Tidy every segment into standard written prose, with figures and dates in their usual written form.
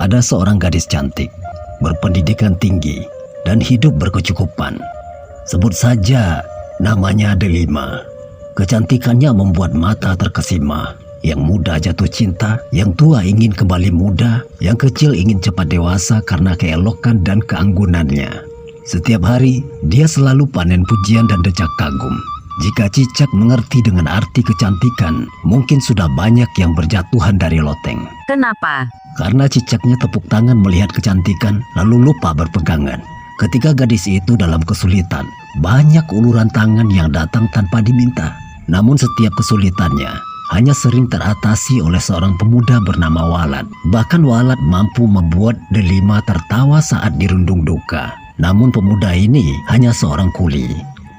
Ada seorang gadis cantik, berpendidikan tinggi, dan hidup berkecukupan. Sebut saja namanya Delima. Kecantikannya membuat mata terkesima. Yang muda jatuh cinta, yang tua ingin kembali muda, yang kecil ingin cepat dewasa karena keelokan dan keanggunannya. Setiap hari, dia selalu panen pujian dan decak kagum. Jika Cicak mengerti dengan arti kecantikan, mungkin sudah banyak yang berjatuhan dari loteng. Kenapa? Karena Cicaknya tepuk tangan melihat kecantikan, lalu lupa berpegangan. Ketika gadis itu dalam kesulitan, banyak uluran tangan yang datang tanpa diminta. Namun setiap kesulitannya hanya sering teratasi oleh seorang pemuda bernama Walad. Bahkan Walad mampu membuat Delima tertawa saat dirundung duka. Namun pemuda ini hanya seorang kuli,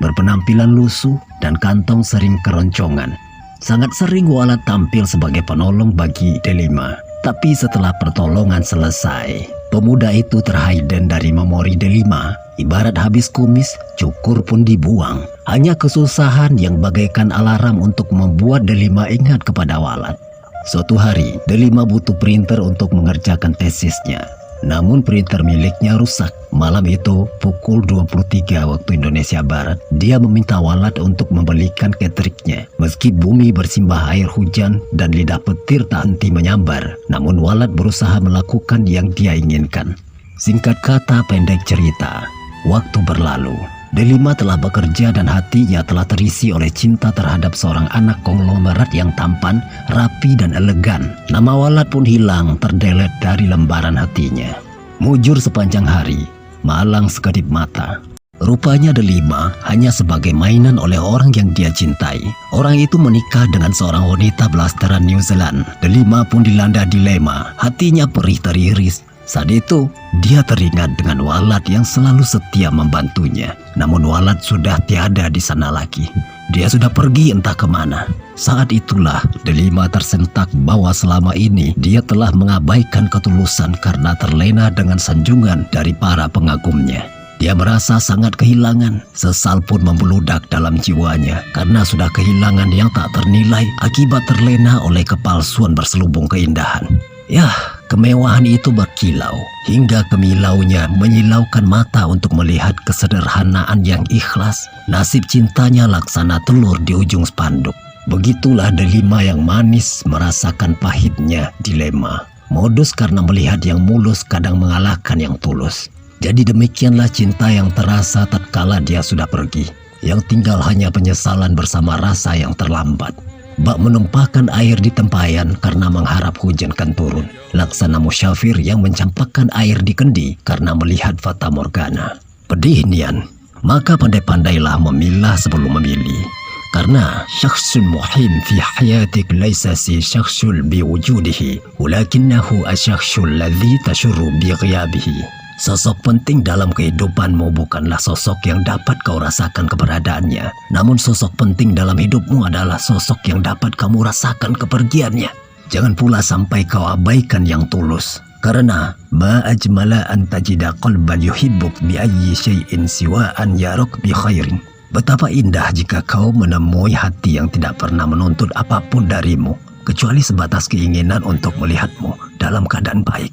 berpenampilan lusuh dan kantong sering keroncongan. Sangat sering Walad tampil sebagai penolong bagi Delima. Tapi setelah pertolongan selesai, pemuda itu terhayden dari memori Delima. Ibarat habis kumis, cukur pun dibuang. Hanya kesusahan yang bagaikan alarm untuk membuat Delima ingat kepada Walad. Suatu hari, Delima butuh printer untuk mengerjakan tesisnya. Namun printer miliknya rusak. Malam itu, pukul 23 waktu Indonesia Barat, dia meminta Walad untuk membelikan ketriknya. Meski bumi bersimbah air hujan dan lidah petir tak henti menyambar, namun Walad berusaha melakukan yang dia inginkan. Singkat kata pendek cerita, waktu berlalu. Delima telah bekerja dan hatinya telah terisi oleh cinta terhadap seorang anak konglomerat yang tampan, rapi dan elegan. Nama Walad pun hilang terdelet dari lembaran hatinya. Mujur sepanjang hari, malang sekedip mata. Rupanya Delima hanya sebagai mainan oleh orang yang dia cintai. Orang itu menikah dengan seorang wanita blasteran New Zealand. Delima pun dilanda dilema, hatinya perih teriris. Saat itu, dia teringat dengan Walad yang selalu setia membantunya. Namun Walad sudah tiada di sana lagi. Dia sudah pergi entah kemana. Saat itulah Delima tersentak bahwa selama ini dia telah mengabaikan ketulusan karena terlena dengan sanjungan dari para pengagumnya. Dia merasa sangat kehilangan. Sesal pun membeludak dalam jiwanya karena sudah kehilangan yang tak ternilai akibat terlena oleh kepalsuan berselubung keindahan. Yah, kemewahan itu berkilau, hingga kemilaunya menyilaukan mata untuk melihat kesederhanaan yang ikhlas. Nasib cintanya laksana telur di ujung spanduk. Begitulah Delima yang manis merasakan pahitnya dilema. Modus karena melihat yang mulus kadang mengalahkan yang tulus. Jadi demikianlah cinta yang terasa tatkala dia sudah pergi. Yang tinggal hanya penyesalan bersama rasa yang terlambat. Bak menumpahkan air di tempayan karena mengharap hujan kan turun. Laksana musyafir yang mencampakkan air di kendi karena melihat fata morgana. Pedih nian, maka pandai-pandailah memilah sebelum memilih. Karena syakhsun muhim fi hayatik laisa si syakhsul biwujudihi, walakinnahu asyakhsul ladzi tasyurru bi ghiyabihi. Sosok penting dalam kehidupanmu bukanlah sosok yang dapat kau rasakan keberadaannya. Namun sosok penting dalam hidupmu adalah sosok yang dapat kamu rasakan kepergiannya. Jangan pula sampai kau abaikan yang tulus. Karena ma ajmala an tajida qalban yuhibbuk bi ayyi syai'in siwa an yaruk bi khairin. Betapa indah jika kau menemui hati yang tidak pernah menuntut apapun darimu, kecuali sebatas keinginan untuk melihatmu dalam keadaan baik.